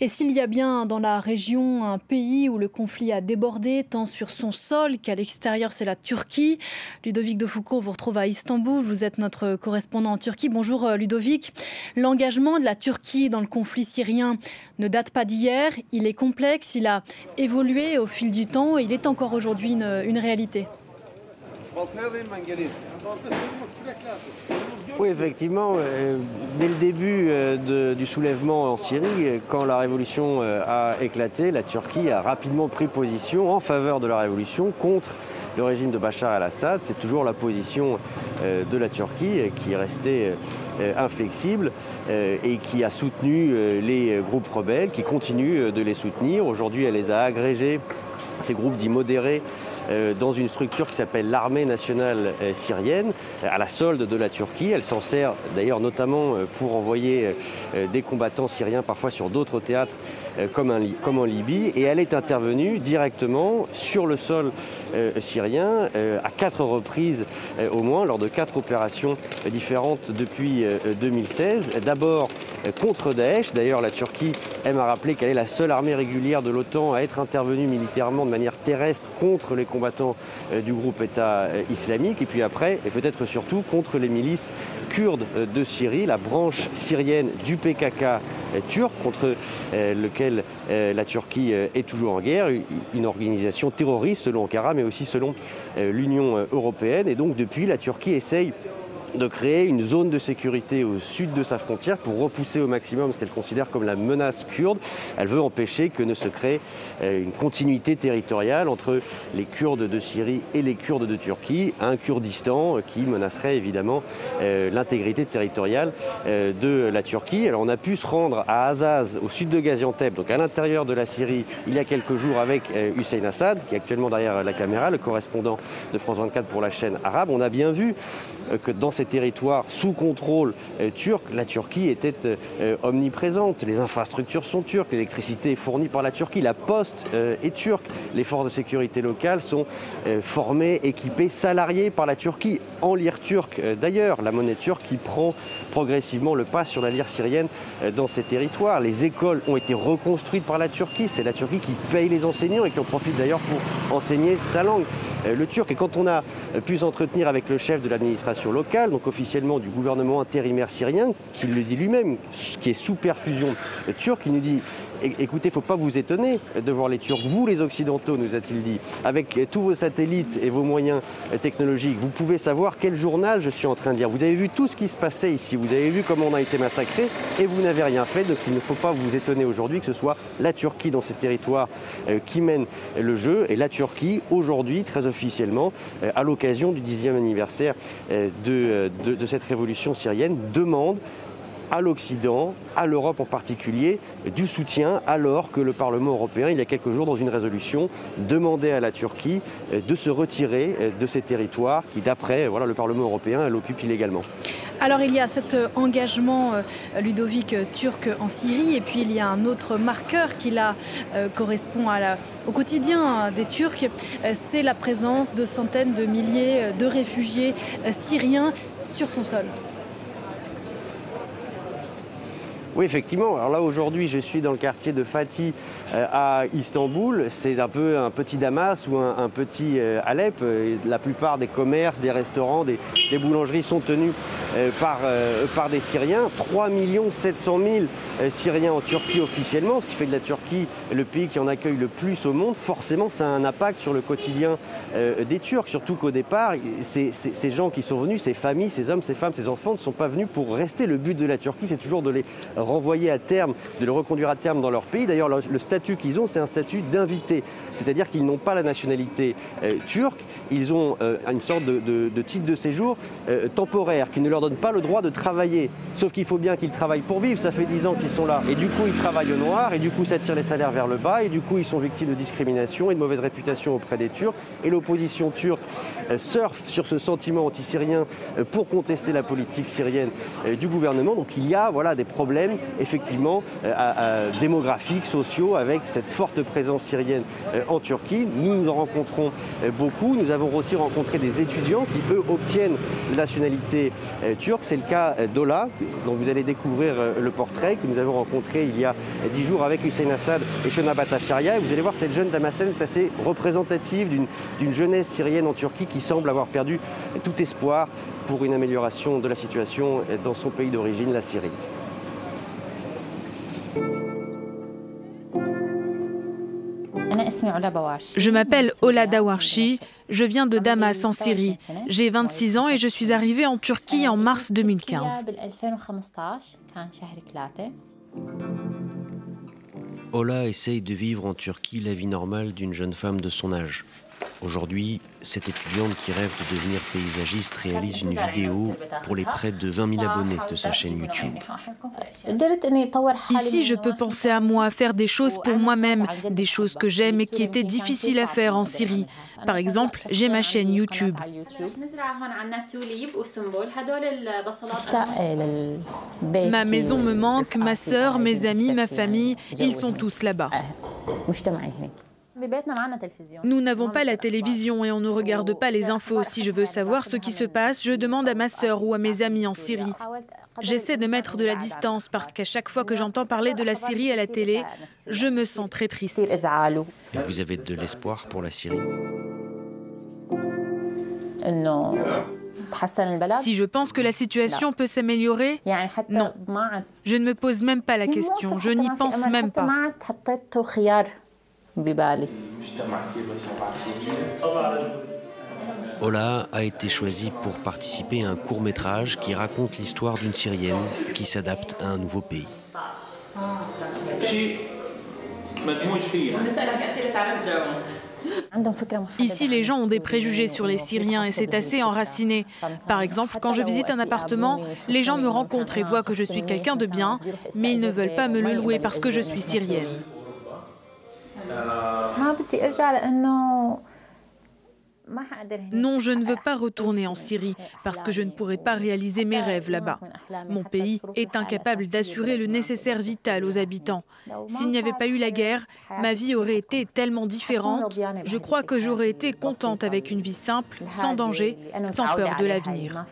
Et s'il y a bien dans la région un pays où le conflit a débordé, tant sur son sol qu'à l'extérieur, c'est la Turquie. Ludovic de Foucauld, on vous retrouve à Istanbul. Vous êtes notre correspondant en Turquie. Bonjour Ludovic. L'engagement de la Turquie dans le conflit syrien ne date pas d'hier. Il est complexe, il a évolué au fil du temps et il est encore aujourd'hui une réalité. Oui, effectivement, dès le début du soulèvement en Syrie, quand la révolution a éclaté, la Turquie a rapidement pris position en faveur de la révolution contre le régime de Bachar el-Assad. C'est toujours la position de la Turquie qui est restée inflexible et qui a soutenu les groupes rebelles, qui continue de les soutenir. Aujourd'hui, elle les a agrégés, ces groupes dits modérés, dans une structure qui s'appelle l'armée nationale syrienne, à la solde de la Turquie. Elle s'en sert d'ailleurs notamment pour envoyer des combattants syriens parfois sur d'autres théâtres comme en Libye. Et elle est intervenue directement sur le sol syrien à 4 reprises au moins, lors de 4 opérations différentes depuis 2016. D'abord contre Daesh. D'ailleurs, la Turquie aime à rappeler qu'elle est la seule armée régulière de l'OTAN à être intervenue militairement de manière terrestre contre les combattants du groupe État islamique. Et puis après, et peut-être surtout, contre les milices kurdes de Syrie, la branche syrienne du PKK turc, contre lequel la Turquie est toujours en guerre, une organisation terroriste selon Ankara, mais aussi selon l'Union européenne. Et donc depuis, la Turquie essaye de créer une zone de sécurité au sud de sa frontière pour repousser au maximum ce qu'elle considère comme la menace kurde. Elle veut empêcher que ne se crée une continuité territoriale entre les Kurdes de Syrie et les Kurdes de Turquie, un Kurdistan qui menacerait évidemment l'intégrité territoriale de la Turquie. Alors on a pu se rendre à Azaz, au sud de Gaziantep, donc à l'intérieur de la Syrie, il y a quelques jours avec Hussein Assad, qui est actuellement derrière la caméra, le correspondant de France 24 pour la chaîne arabe. On a bien vu que dans ces territoires sous contrôle turc, la Turquie était omniprésente. Les infrastructures sont turques, l'électricité est fournie par la Turquie, la poste est turque, les forces de sécurité locales sont formées, équipées, salariées par la Turquie, en lire turque d'ailleurs, la monnaie turque qui prend progressivement le pas sur la lire syrienne dans ces territoires. Les écoles ont été reconstruites par la Turquie, c'est la Turquie qui paye les enseignants et qui en profite d'ailleurs pour enseigner sa langue, le turc. Et quand on a pu s'entretenir avec le chef de l'administration locale, donc officiellement du gouvernement intérimaire syrien, qui le dit lui-même, qui est sous perfusion turque, il nous dit écoutez, il ne faut pas vous étonner de voir les Turcs. Vous, les Occidentaux, nous a-t-il dit, avec tous vos satellites et vos moyens technologiques, vous pouvez savoir quel journal je suis en train de lire. Vous avez vu tout ce qui se passait ici, vous avez vu comment on a été massacré et vous n'avez rien fait. Donc il ne faut pas vous étonner aujourd'hui que ce soit la Turquie dans ces territoires qui mène le jeu. Et la Turquie, aujourd'hui, très officiellement, à l'occasion du 10e anniversaire de cette révolution syrienne, demande à l'Occident, à l'Europe en particulier, du soutien, alors que le Parlement européen, il y a quelques jours, dans une résolution, demandait à la Turquie de se retirer de ces territoires qui, d'après le Parlement européen, elle occupe illégalement. Alors il y a cet engagement Ludovic turc en Syrie et puis il y a un autre marqueur qui là correspond au quotidien des Turcs, c'est la présence de centaines de milliers de réfugiés syriens sur son sol. Oui, effectivement. Alors là, aujourd'hui, je suis dans le quartier de Fatih à Istanbul. C'est un peu un petit Damas ou un petit Alep. La plupart des commerces, des restaurants, des boulangeries sont tenus par des Syriens. 3 700 000 Syriens en Turquie officiellement, ce qui fait de la Turquie le pays qui en accueille le plus au monde. Forcément, ça a un impact sur le quotidien des Turcs, surtout qu'au départ, ces gens qui sont venus, ces familles, ces hommes, ces femmes, ces enfants ne sont pas venus pour rester. Le but de la Turquie, c'est toujours de les renvoyer à terme, de les reconduire à terme dans leur pays. D'ailleurs, le statut qu'ils ont, c'est un statut d'invité. C'est-à-dire qu'ils n'ont pas la nationalité turque, ils ont une sorte de titre de séjour temporaire qui ne leur donne pas le droit de travailler. Sauf qu'il faut bien qu'ils travaillent pour vivre, ça fait 10 ans qu'ils sont là. Et du coup, ils travaillent au noir, et du coup, ça tire les salaires vers le bas, et du coup, ils sont victimes de discrimination et de mauvaise réputation auprès des Turcs. Et l'opposition turque surfe sur ce sentiment anti-syrien pour contester la politique syrienne du gouvernement. Donc il y a des problèmes problèmes effectivement démographiques, sociaux, avec cette forte présence syrienne en Turquie. Nous en rencontrons beaucoup. Nous avons aussi rencontré des étudiants qui, eux, obtiennent la nationalité turque. C'est le cas d'Ola, dont vous allez découvrir le portrait, que nous avons rencontré il y a 10 jours avec Hussein Assad et Shona Bhattacharya. Et vous allez voir, cette jeune Damascène est assez représentative d'une jeunesse syrienne en Turquie qui semble avoir perdu tout espoir pour une amélioration de la situation dans son pays d'origine, la Syrie. Je m'appelle Ola Dawarchi, je viens de Damas en Syrie. J'ai 26 ans et je suis arrivée en Turquie en mars 2015. Ola essaye de vivre en Turquie la vie normale d'une jeune femme de son âge. Aujourd'hui, cette étudiante qui rêve de devenir paysagiste réalise une vidéo pour les près de 20 000 abonnés de sa chaîne YouTube. Ici, je peux penser à moi, faire des choses pour moi-même, des choses que j'aime et qui étaient difficiles à faire en Syrie. Par exemple, j'ai ma chaîne YouTube. Ma maison me manque, ma sœur, mes amis, ma famille, ils sont tous là-bas. Nous n'avons pas la télévision et on ne regarde pas les infos. Si je veux savoir ce qui se passe, je demande à ma sœur ou à mes amis en Syrie. J'essaie de mettre de la distance parce qu'à chaque fois que j'entends parler de la Syrie à la télé, je me sens très triste. Et vous avez de l'espoir pour la Syrie? Si je pense que la situation peut s'améliorer, non. Je ne me pose même pas la question, je n'y pense même pas. Ola a été choisie pour participer à un court-métrage qui raconte l'histoire d'une Syrienne qui s'adapte à un nouveau pays. Ici, les gens ont des préjugés sur les Syriens et c'est assez enraciné. Par exemple, quand je visite un appartement, les gens me rencontrent et voient que je suis quelqu'un de bien, mais ils ne veulent pas me le louer parce que je suis syrienne. Non, je ne veux pas retourner en Syrie parce que je ne pourrai pas réaliser mes rêves là-bas. Mon pays est incapable d'assurer le nécessaire vital aux habitants. S'il n'y avait pas eu la guerre, ma vie aurait été tellement différente. Je crois que j'aurais été contente avec une vie simple, sans danger, sans peur de l'avenir.